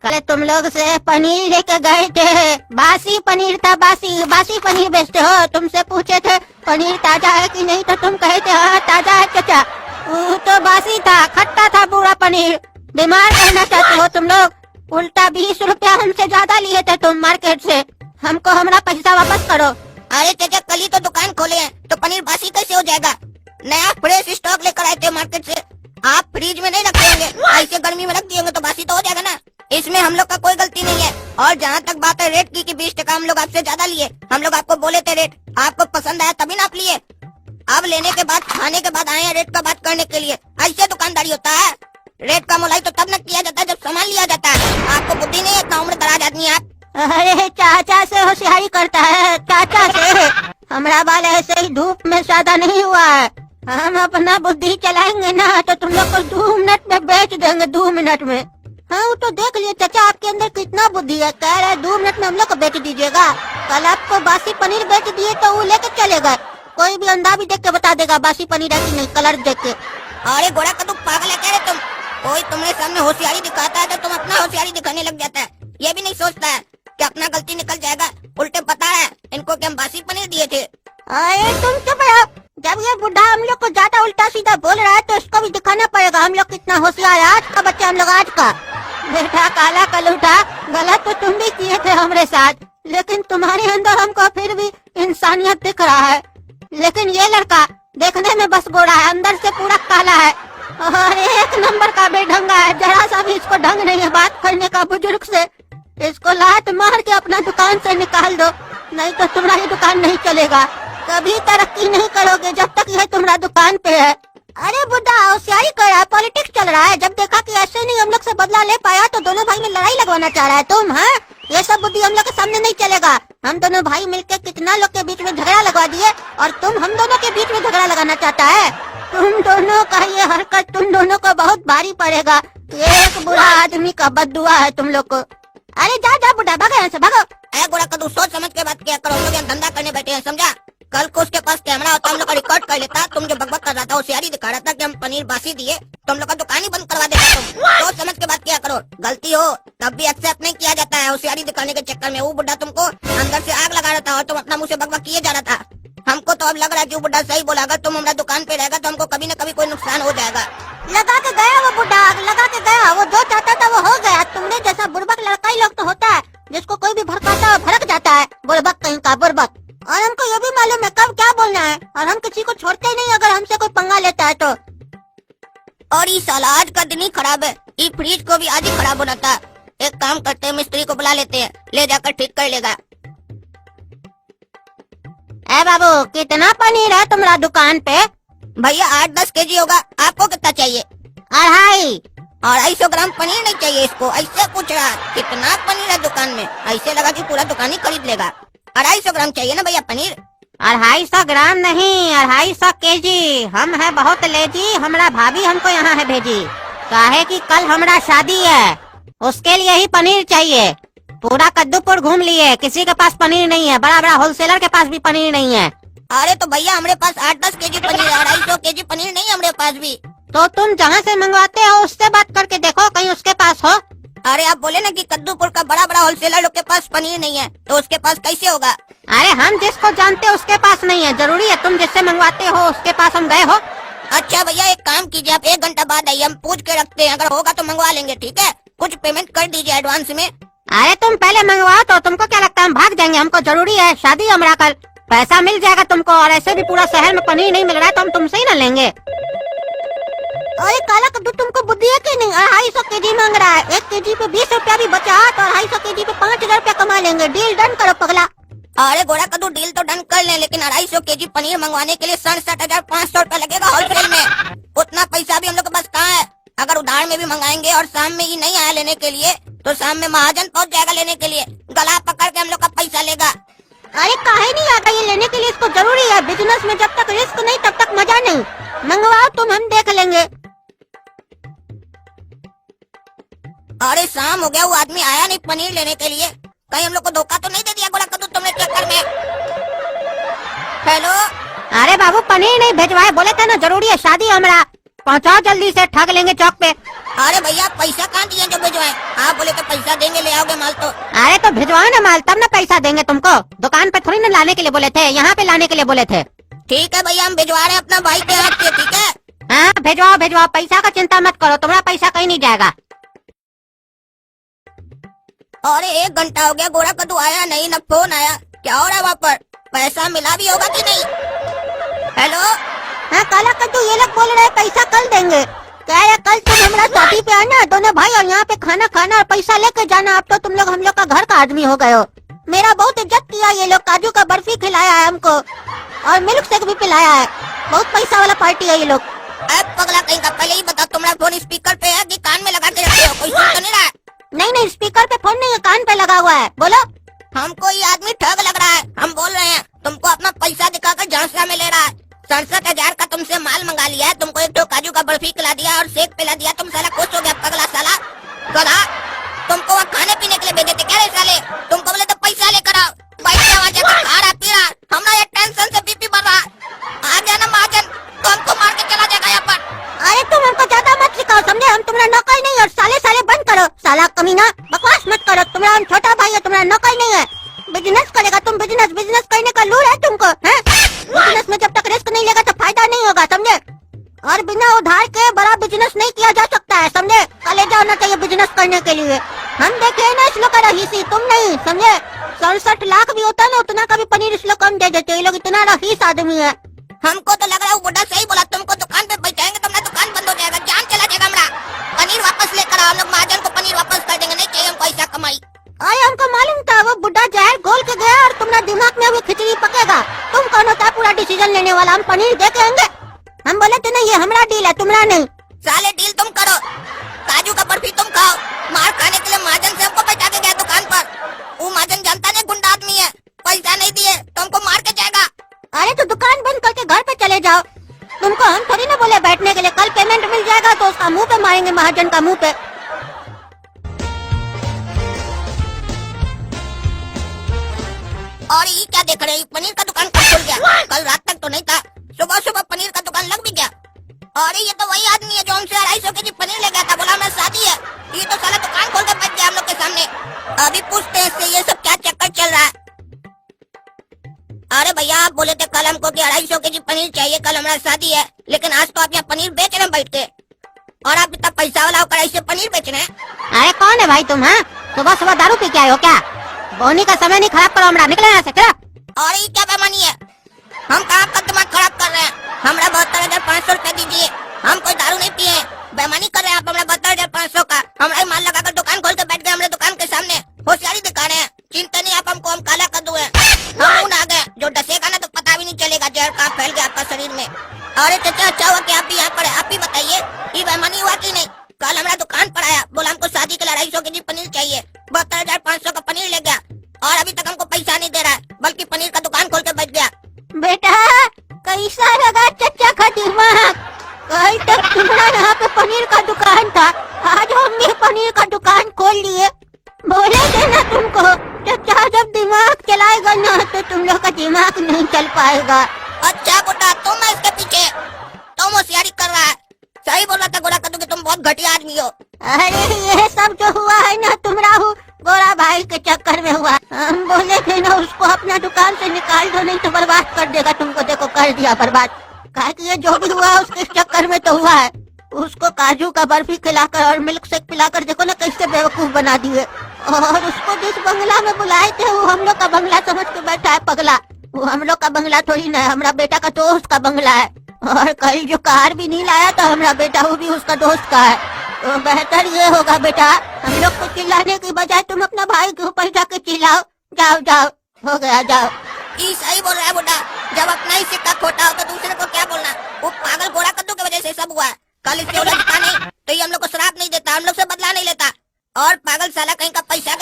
कल तुम लोग से पनीर लेके गए थे, बासी पनीर था, बासी पनीर बेचते हो। तुमसे पूछे थे पनीर ताजा है कि नहीं, तो तुम कहे थे हाँ ताजा है चाचा। वो तो बासी था, खट्टा था पूरा पनीर। बीमार करना चाहते हो तुम लोग। उल्टा 20 रुपया हमसे ज्यादा लिए थे तुम मार्केट से। हमको हमारा पैसा वापस करो। अरे चाचा कल ही तो दुकान खोले हैं, तो पनीर बासी कैसे हो जाएगा? नया फ्रेश स्टॉक लेकर आए थे मार्केट से। आप फ्रिज में नहीं रखे होंगे, ऐसे गर्मी में रख दिए तो बासी तो हो जाएगा ना। इसमें हम लोग का कोई गलती नहीं है। और जहाँ तक बात है रेट की कि 20 टका हम लोग आपसे ज्यादा लिए, हम लोग आपको बोले थे रेट, आपको पसंद आया तभी ना आप लिए। अब लेने के बाद खाने के बाद आए हैं रेट का बात करने के लिए। ऐसे दुकानदारी होता है? रेट का मोलाई तो तब न किया जाता है जब सामान लिया जाता है। आपको बुद्धि नहीं है, इतना उम्र दराज आदमी आप। अरे चाचा से होशियारी करता है, चाचा से। हमारा बाल ऐसे ही धूप में ज्यादा नहीं हुआ है। हम अपना बुद्धि चलाएंगे ना तो तुम लोग को 2 मिनट में बेच देंगे, 2 मिनट में। हाँ वो तो देख लिया चाचा, आपके अंदर कितना बुद्धि है। कह रहे 2 मिनट में हम लोग को बेच दीजिएगा। कल आपको बासी पनीर बेच दिए तो वो लेके चलेगा। कोई भी अंडा भी देख के बता देगा बासी पनीर है कि नहीं, कलर देख के। अरे गोरा का तू पागल है क्या रे तुम? कोई तुम्हारे सामने होशियारी दिखाता है तो तुम अपना होशियारी दिखाने लग जाता है। ये भी नहीं सोचता है कि अपना गलती निकल जाएगा। उल्टे पता है इनको कि हम बासी पनीर दिए थे। अरे तुम चुप रहो। जब ये बुढ़ा हम लोग को ज्यादा उल्टा सीधा बोल रहा है तो इसको भी दिखाना पड़ेगा हम लोग कितना होशियार है। आज का बच्चा हम लोग, आज का। बेटा काला कलूटा, गलत तो तुम भी किए थे हमारे साथ, लेकिन तुम्हारे अंदर हमको फिर भी इंसानियत दिख रहा है। लेकिन ये लड़का देखने में बस गोरा है, अंदर से पूरा काला है और 1 नंबर का बेढंगा है। जरा सा भी इसको ढंग नहीं है बात करने का बुजुर्ग से। इसको लात मार के अपना दुकान से निकाल दो, नहीं तो तुम्हारी दुकान नहीं चलेगा। कभी तरक्की नहीं करोगे जब तक यह तुम्हारा दुकान पे है। अरे बुढ़ा होशियारी कर रहा है, पॉलिटिक्स चल रहा है। जब देखा कि ऐसे नहीं हम लोग से बदला ले पाया तो दोनों भाई में लड़ाई लगवाना चाह रहा है तुम। हाँ ये सब बुद्धि हम लोग के सामने नहीं चलेगा। हम दोनों भाई मिलके कितना लोग के बीच में झगड़ा लगवा दिए और तुम हम दोनों के बीच में झगड़ा लगाना चाहता है। तुम दोनों का ये हरकत तुम दोनों को बहुत भारी पड़ेगा। ये एक बुरा आदमी का बद्दुआ है तुम लोग को। अरे जा जा बुढ़ा, भागो यहाँ से, भागो। अरे गोरा का तू सोच समझ के बात किया करो। हम लोग यहाँ धंधा करने बैठे हैं, समझा? कल को उसके पास कैमरा होता हम लोग का रिकॉर्ड कर लेता। तुम जो बकबक कर रहा था, होशियारी दिखा रहा था कि हम पनीर बासी दिए, तो हम लोग का दुकान ही बंद करवा देगा। तुम सोच समझ के बात किया करो। गलती हो तब भी एक्सेप्ट नहीं किया जाता है होशियारी दिखाने के चक्कर में। वो बुढ़ा तुमको अंदर से आग लगा रहा था और तुम अपना मुँह से बकबक किए जा रहा था। हमको तो अब लग रहा है कि वो बुढ़ा सही बोला। अगर तुम हमारा दुकान पे रहेगा तो हमको कभी न कभी कोई नुकसान हो जाएगा। लगा के गया वो बुढ़ा, आग लगा के गया। वो जो चाहता था वो हो गया। तुमने जैसा बुड़बक लड़का ही लोग तो होता है, जिसको कोई भी भड़काता है भड़क जाता है। बुड़बक कहीं का बुड़बक। और हमको ये भी मालूम है कब क्या बोलना है, और हम किसी को छोड़ते ही नहीं अगर हमसे कोई पंगा लेता है तो। और ये साला आज का दिन ही खराब है। ये फ्रिज को भी आज ही खराब होना था। एक काम करते हैं, मिस्त्री को बुला लेते हैं, ले जाकर ठीक कर लेगा। ए बाबू कितना पनीर है तुम्हारा दुकान पे? भैया 8-10 केजी होगा। आपको कितना चाहिए? 250 ग्राम पनीर नहीं चाहिए इसको। ऐसे पूछ रहा है कितना पनीर है दुकान में, ऐसे लगा कि पूरा दुकान ही खरीद लेगा। 250 ग्राम चाहिए ना भैया पनीर? 250 ग्राम नहीं, 250 केजी। हम है बहुत लेजी, हमारा भाभी हमको यहाँ है भेजी। काहे कि कल हमारा शादी है, उसके लिए ही पनीर चाहिए। पूरा कद्दूपुर घूम लिए, किसी के पास पनीर नहीं है। बड़ा बड़ा होलसेलर के पास भी पनीर नहीं है। अरे तो भैया हमारे पास 8-10 केजी पनीर है, 250 केजी पनीर नहीं है हमारे पास भी। तो तुम जहाँ से मंगवाते हो उससे बात करके देखो, कहीं उसके पास हो। अरे आप बोले ना कि कद्दूपुर का बड़ा बड़ा होलसेलर लोग के पास पनीर नहीं है, तो उसके पास कैसे होगा? अरे हम जिसको जानते हैं उसके पास नहीं है, जरूरी है तुम जिससे मंगवाते हो उसके पास हम गए हो? अच्छा भैया एक काम कीजिए, आप 1 घंटा बाद आइए, हम पूछ के रखते हैं, अगर होगा तो मंगवा लेंगे। ठीक है, कुछ पेमेंट कर दीजिए एडवांस में। अरे तुम पहले मंगवाओ तो तुमको क्या लगता है हम भाग जाएंगे? हमको जरूरी है, शादी है हमारा कल, पैसा मिल जाएगा तुमको। और ऐसे भी पूरा शहर में पनीर नहीं मिल रहा है तो हम तुमसे ही ना लेंगे। अरे काला कद्दू तुमको बुद्धि है कि नहीं? 250 केजी मांग रहा है। 1 केजी पे 20 रुपया भी बचा तो 250 केजी पे 5000 रुपया कमा लेंगे। डील डन करो पगला। अरे गोरा कद्दू डील तो डन कर लें, लेकिन 250 केजी पनीर मंगवाने के लिए 67,500 रुपया लगेगा होलसेल में। उतना पैसा भी हम लोग के पास कहाँ है? अगर उधार में भी मंगाएंगे और शाम में ही नहीं आया लेने के लिए तो शाम में महाजन पहुँच जाएगा लेने के लिए, गला पकड़ के हम लोग का पैसा लेगा। अरे काहे नहीं आता ये लेने के लिए? इसको जरूरी है। बिजनेस में जब तक रिस्क नहीं तब तक मजा नहीं। मंगवाओ तुम, हम देख लेंगे। अरे शाम हो गया, वो आदमी आया नहीं पनीर लेने के लिए। कहीं हम लोग को धोखा तो नहीं दे दिया गोरा कद्दू तुमने चक्कर में? हेलो अरे बाबू पनीर नहीं भेजवाए, बोले थे ना जरूरी है, शादी है हमारा। पहुँचाओ जल्दी से, ठग लेंगे चौक पे। अरे भैया पैसा कहाँ दिए जो भिजवाए? आप बोले तो पैसा देंगे, ले आओगे माल तो। अरे तो भिजवाओ ना माल, तब ना पैसा देंगे तुमको। दुकान पे थोड़ी ना लाने के लिए बोले थे, यहाँ पे लाने के लिए बोले थे। ठीक है भैया, हम भिजवा रहे हैं अपना भाई के हाथ से, ठीक है? हाँ भिजवाओ भिजवाओ, पैसा का चिंता मत करो, तुम्हारा पैसा कहीं नहीं जाएगा। अरे 1 घंटा हो गया, गोरा कद्दू आया नहीं, न फोन आया। क्या हो रहा है वहाँ पर? पैसा मिला भी होगा कि नहीं? हेलो, हाँ काला कद्दू, ये लोग बोल रहे हैं पैसा कल देंगे। कह रहे कल तुम हमारा शादी पे आना दोनों भाई, और यहाँ पे खाना खाना और पैसा लेके जाना। अब तो तुम लोग हम लोग का घर का आदमी हो गए हो। मेरा बहुत इज्जत किया ये लोग, काजू का बर्फी खिलाया है हमको और मिल्क शेक भी पिलाया है। बहुत पैसा वाला पार्टी है ये लोग। अब पगला कहीं का, पहले ही बता, तुम्हारा फोन स्पीकर पे है कि कान में लगा के रखे हो? कोई सुन तो नहीं रहा है? नहीं स्पीकर पे फोन नहीं है, कान पे लगा हुआ है। बोलो। हमको ये आदमी ठग लग रहा है। हम बोल रहे हैं तुमको अपना पैसा दिखाकर झांसा में ले रहा है। 67,000 का तुमसे माल मंगा लिया है, तुमको एक तो काजू का बर्फी खिला दिया और शेक पिला दिया। तुम साला खुश हो गया पगला साला गधा। तुमको वहाँ खाने पीने के लिए भेजे थे क्या रे साले? तुमको बोले तो पैसा लेकर आओ, पैसा वहाँ जाकर खा रहा पी रहा। हमारा ये टेंशन से बीपी बढ़ रहा है। आ जाना महाजन, तो हमको मार के चला जाएगा यहाँ पर। अरे तुम हमको ज्यादा मत सिखाओ, समझे? हम तुम्हारा नौकर नहीं है। और साले बंद करो, साला कमीना, बकवास मत करो। तुम्हारा हम छोटा भाई है, तुम्हारा नौकर नहीं है। बिजनेस करेगा तुम, बिजनेस करने का लूर है तुमको, हैं? बिजनेस में जब तक रिस्क नहीं लेगा तो फायदा नहीं होगा, समझे? और बिना उधार के बड़ा बिजनेस नहीं किया जा सकता है, समझे? कलेजा होना चाहिए बिजनेस करने के लिए। हम देखे ना इस लोग का रहीसी, तुम नहीं, समझे? 67 लाख भी होता है ना, उतना का भी पनीर इस लोग कम दे देते। ये लोग इतना रहीस आदमी है। हमको तो लग रहा है वो बुढ़ा सही बोला। तुमको दुकान पे बैठाएंगे तो हमारा दुकान बंद हो जाएगा, जान चला जाएगा हमारा। पनीर वापस लेकर आओ, हम लोग महाजन को पनीर वापस कर देंगे। नहीं चाहिए हमको ऐसा कमाई। अरे हमको मालूम था वो बुढ़ा जहर घोल के गया और तुम्हारा दिमाग में अभी खिचड़ी पकेगा। तुम कौन होता है पूरा डिसीजन लेने वाला? हम पनीर दे के आएंगे। हम बोले थे ना ये हमारा डील है, तुम्हारा नहीं। साले डील तुम करो, काजू का बर्फी तुम खाओ। मार खाने के लिए महाजन से हमको बैठा के गया दुकान पर। वो महाजन जानता नहीं गुंडा आदमी है, पैसा नहीं दिए तो हमको मार के जाएगा। अरे तो दुकान बंद करके घर पे चले जाओ। तुमको हम थोड़ी ना बोले बैठने के लिए। कल पेमेंट मिल जाएगा तो उसका मुंह पे मारेंगे, महाजन का मुंह पे। और ये क्या देख रहे हैं? पनीर का दुकान कब खुल गया? कल रात तक तो नहीं था, सुबह सुबह पनीर का दुकान लग भी गया। अरे ये तो वही आदमी है जो हमसे 250 केजी पनीर ले गया था, बोला हमारा शादी है। ये तो साला दुकान खोल के बैठ गया हम लोग के सामने। अभी पूछते हैं इससे ये सब क्या चक्कर चल रहा है। अरे भैया आप बोले थे कल हमको कि 250 केजी पनीर चाहिए, कल हमारा शादी है, लेकिन आज तो आप यहाँ पनीर बेच रहे हैं बैठ के, और आप इतना पैसा वाला होकर ऐसे पनीर बेच रहे हैं। अरे कौन है भाई तुम? हाँ सुबह सुबह दारू पी के आए हो क्या? बोनी का समय नहीं खराब करो हमारा, निकले यहाँ से। क्या? और ये क्या बेमानी है? हम कहाँ आपका दिमाग खराब कर रहे हैं? हमारा 72,500 रुपए दीजिए। हम कोई दारू नहीं पिए, बेमानी कर रहे हैं आप। हमारा 72,500 का हमारा माल लगाकर दुकान खोल के बैठ गए हमारे दुकान के सामने, होशियारी दिखा रहे हैं। चिंता नहीं आप हमको, हम काला कद्दू है। हम उन आ गए जो डसेगा ना तो पता भी नहीं चलेगा जहर कहाँ फैल गया आपका शरीर में। अरे चाचा अच्छा हुआ कि आप भी यहाँ पर है। आप ही बताइए ये बेमानी हुआ कि नहीं? कल हमारा दुकान पर आया, बोला हमको शादी के लिए 250 केजी पनीर चाहिए, 72,500 का पनीर ले गया और अभी तक हमको पैसा नहीं दे रहा है, बल्कि पनीर का दुकान खोल के बैठ गया। बेटा कैसा लगा चचा का दिमाग? कल तक तुम्हारा यहाँ पे पनीर का दुकान था, आज हम भी पनीर का दुकान खोल लिए। बोले थे ना तुमको, चचा जब दिमाग चलाएगा ना तो तुम लोग का दिमाग नहीं चल पाएगा। अच्छा गुड्डा तुम है इसके पीछे, तुम होशियारी कर रहा है। सही बोला था गोरा कद्दू कि तुम बहुत घटिया आदमी हो। अरे ये सब जो हुआ है ना तुम्हारा गोरा भाई के चक्कर में हुआ। हम बोले थे ना उसको अपना दुकान से निकाल दो, नहीं तो बर्बाद कर देगा तुमको। देखो कर दिया बर्बाद। कहा कि ये जो भी हुआ उसके चक्कर में तो हुआ है। उसको काजू का बर्फी खिलाकर और मिल्क शेक पिलाकर देखो ना कैसे बेवकूफ बना दिए। और उसको जिस बंगला में बुलाए थे वो हम लोग का बंगला समझ के बैठा है पगला। वो हम लोग का बंगला थोड़ी ना है, हमारा बेटा का दोस्त का बंगला है। और कल जो कार भी नहीं लाया था हमारा बेटा, वो भी उसका दोस्त का है। तो बेहतर ये होगा बेटा, हम लोग को चिल्लाने की बजाय तुम अपना भाई के ऊपर जाके चिल्लाओ। जाओ जाओ, हो गया जाओ। ये सही बोल रहा है बुड्ढा, जब अपना ही सिक्का खोटा हो तो दूसरे को क्या बोलना। वो पागल गोरा कद्दू की वजह से सब हुआ है। कल इसके उलझता नहीं तो ये हम लोग को शराब नहीं देता, हम लोग से बदला नहीं लेता। और पागल साला कहीं का पैसा